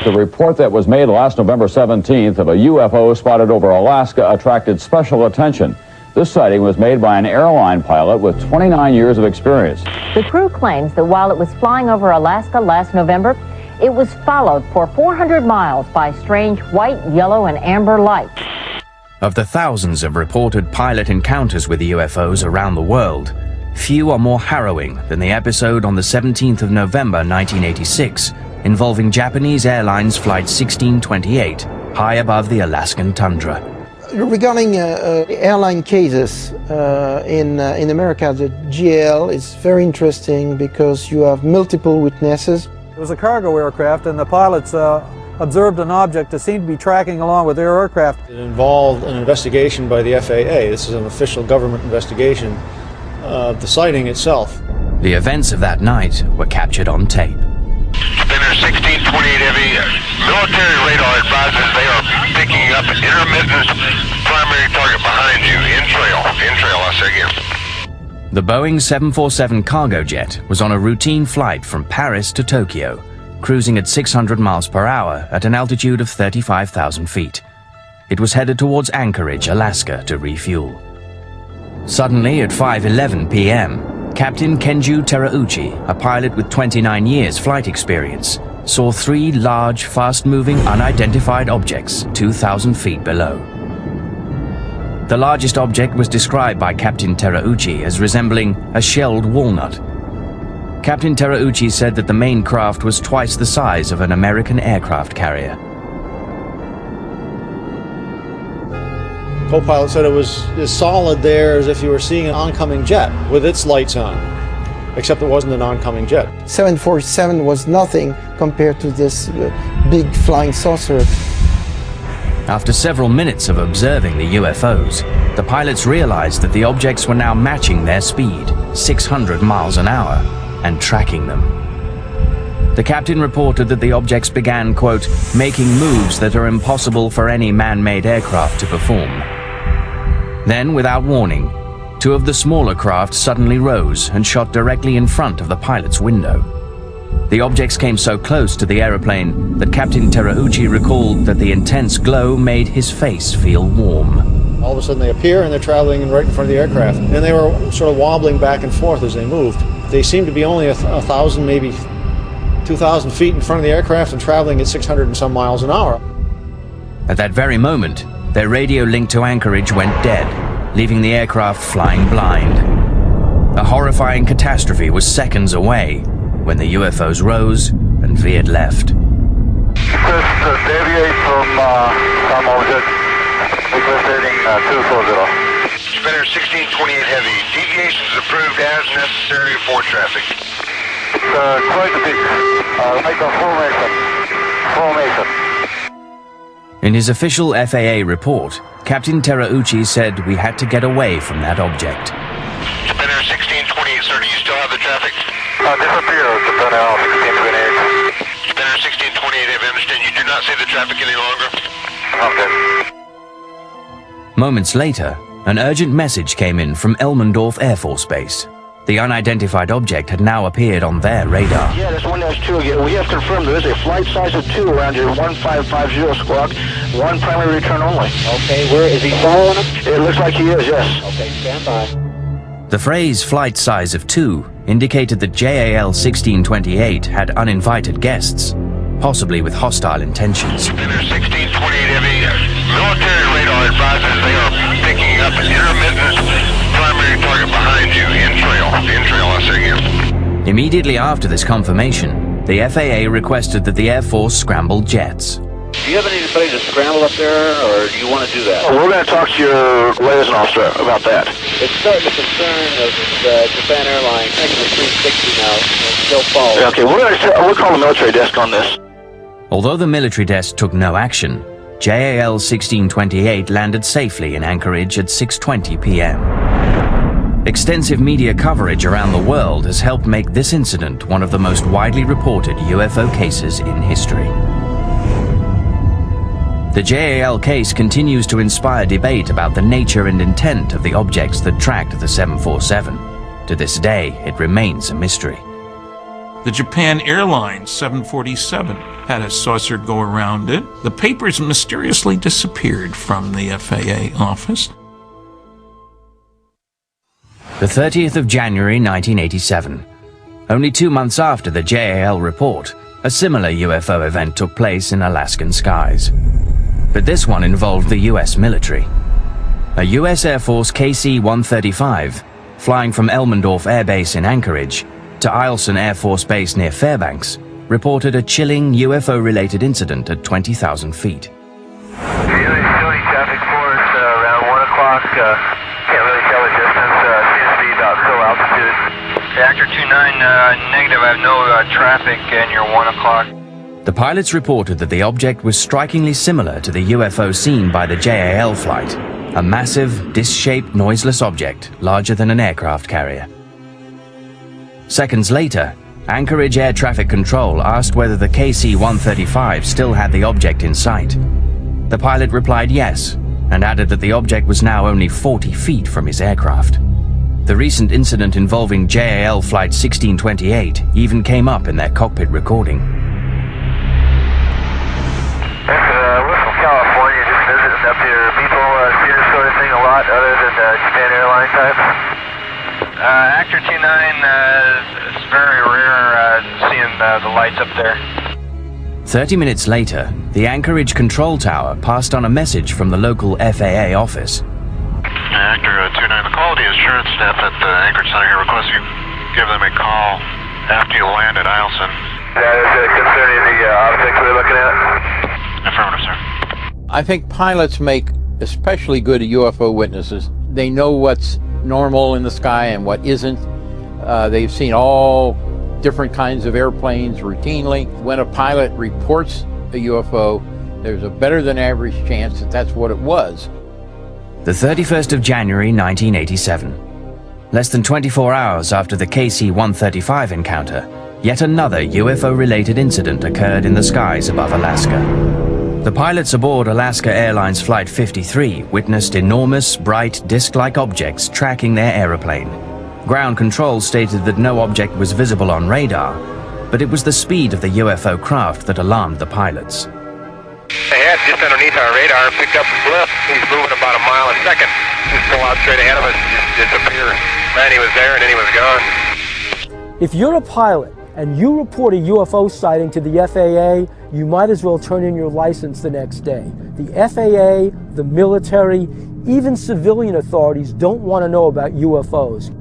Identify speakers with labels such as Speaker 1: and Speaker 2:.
Speaker 1: The report that was made last November 17th of a UFO spotted over Alaska attracted special attention. This sighting was made by an airline pilot with 29 years of experience.
Speaker 2: The crew claims that while it was flying over Alaska last November, it was followed for 400 miles by strange white, yellow, and amber lights.
Speaker 3: Of the thousands of reported pilot encounters with UFOs around the world, few are more harrowing than the episode on the 17th of November 1986 involving Japanese Airlines Flight 1628 high above the Alaskan tundra.
Speaker 4: Regarding airline cases in America, the JAL is very interesting because you have multiple witnesses.
Speaker 5: It was a cargo aircraft, and the pilots observed an object that seemed to be tracking along with their aircraft.
Speaker 6: It involved an investigation by the FAA. This is an official government investigation of the sighting itself.
Speaker 3: The events of that night were captured on tape.
Speaker 7: Spinner 1628 heavy, military radar advises they are picking up an intermittent primary target behind you, in trail, I say again.
Speaker 3: The Boeing 747 cargo jet was on a routine flight from Paris to Tokyo, cruising at 600 miles per hour at an altitude of 35,000 feet. It was headed towards Anchorage, Alaska to refuel. Suddenly at 5:11 p.m., Captain Kenju Terauchi, a pilot with 29 years flight experience, saw three large, fast-moving, unidentified objects 2,000 feet below. The largest object was described by Captain Terauchi as resembling a shelled walnut. Captain Terauchi said that the main craft was twice the size of an American aircraft carrier.
Speaker 6: Co-pilot said it was as solid there as if you were seeing an oncoming jet with its lights on, except it wasn't an oncoming jet.
Speaker 4: 747 was nothing compared to this big flying saucer.
Speaker 3: After several minutes of observing the UFOs, the pilots realized that the objects were now matching their speed, 600 miles an hour, and tracking them. The captain reported that the objects began, quote, making moves that are impossible for any man-made aircraft to perform. Then, without warning, two of the smaller craft suddenly rose and shot directly in front of the pilot's window. The objects came so close to the aeroplane that Captain Terauchi recalled that the intense glow made his face feel warm.
Speaker 6: All of a sudden they appear and they're traveling right in front of the aircraft. And they were sort of wobbling back and forth as they moved. They seemed to be only 1,000, maybe 2,000 feet in front of the aircraft and traveling at 600 and some miles an hour.
Speaker 3: At that very moment, their radio link to Anchorage went dead, leaving the aircraft flying blind. A horrifying catastrophe was seconds away when the UFOs rose and veered left.
Speaker 7: Deviate from some object, heading 240. Spinner 1628 heavy, deviation is approved as necessary for traffic. It's quite a bit, like a formation.
Speaker 3: In his official FAA report, Captain Terauchi said we had to get away from that object.
Speaker 7: Spinner 1628, sir, do you still have the traffic?
Speaker 8: Disappear, Japan Airlines 1628.
Speaker 7: Spinner 1628, I understand you do not see the traffic any longer?
Speaker 8: Okay.
Speaker 3: Moments later, an urgent message came in from Elmendorf Air Force Base. The unidentified object had now appeared on their radar.
Speaker 8: Yeah, that's 1-2 again. We have confirmed there is a flight size of 2 around your 1550 squawk. One primary return only.
Speaker 9: Okay, where is he following him?
Speaker 8: It looks like he is, yes.
Speaker 9: Okay, stand by.
Speaker 3: The phrase flight size of 2 indicated that JAL1628 had uninvited guests, possibly with hostile intentions.
Speaker 7: Spinner 1628 heavy, military radar advises they are picking up an intermittent primary target behind you, in trail, I say again.
Speaker 3: Immediately after this confirmation, the FAA requested that the Air Force scramble jets.
Speaker 9: Do you have anybody to scramble up there, or do you want to do that?
Speaker 8: We're going to talk to your liaison officer about that.
Speaker 9: It's starting to concern of Japan Airlines, making the 360 now, and still following.
Speaker 8: Okay, we'll call the military desk on this.
Speaker 3: Although the military desk took no action, JAL1628 landed safely in Anchorage at 6:20 p.m. Extensive media coverage around the world has helped make this incident one of the most widely reported UFO cases in history. The JAL case continues to inspire debate about the nature and intent of the objects that tracked the 747. To this day, it remains a mystery.
Speaker 10: The Japan Airlines 747 had a saucer go around it. The papers mysteriously disappeared from the FAA office.
Speaker 3: The 30th of January 1987. Only 2 months after the JAL report, a similar UFO event took place in Alaskan skies. But this one involved the US military. A US Air Force KC-135, flying from Elmendorf Air Base in Anchorage to Owens Air Force Base near Fairbanks, reported a chilling UFO-related incident at 20,000 feet.
Speaker 7: Really traffic for us around 1 o'clock. Can't really tell the distance. Seems to be about full altitude. Reactor 29, negative. I have no traffic and you're 1 o'clock.
Speaker 3: The pilots reported that the object was strikingly similar to the UFO seen by the JAL flight, a massive, disc-shaped, noiseless object larger than an aircraft carrier. Seconds later, Anchorage Air Traffic Control asked whether the KC-135 still had the object in sight. The pilot replied yes, and added that the object was now only 40 feet from his aircraft. The recent incident involving JAL Flight 1628 even came up in their cockpit recording.
Speaker 7: We're from California, just visiting up here. People see this sort of thing a lot other than Japan Airlines type? Actor 29, it's very rare seeing the lights up there.
Speaker 3: 30 minutes later, the Anchorage control tower passed on a message from the local FAA office.
Speaker 7: Actor 29, the quality assurance staff at the Anchorage Center here requests you give them a call after you land at Eielson. That is concerning the object we're looking at? Affirmative, sir.
Speaker 11: I think pilots make especially good UFO witnesses. They know what's normal in the sky and what isn't. They've seen all different kinds of airplanes routinely. When a pilot reports a UFO, there's a better than average chance that that's what it was.
Speaker 3: The 31st of January 1987. Less than 24 hours after the KC-135 encounter, yet another UFO-related incident occurred in the skies above Alaska. The pilots aboard Alaska Airlines Flight 53 witnessed enormous, bright, disc-like objects tracking their aeroplane. Ground control stated that no object was visible on radar, but it was the speed of the UFO craft that alarmed the pilots.
Speaker 7: They had just underneath our radar picked up a blip. He's moving about a mile a second. Just pull out straight ahead of us and just disappear. Man, he was there and then he was gone.
Speaker 12: If you're a pilot and you report a UFO sighting to the FAA, you might as well turn in your license the next day. The FAA, the military, even civilian authorities don't want to know about UFOs.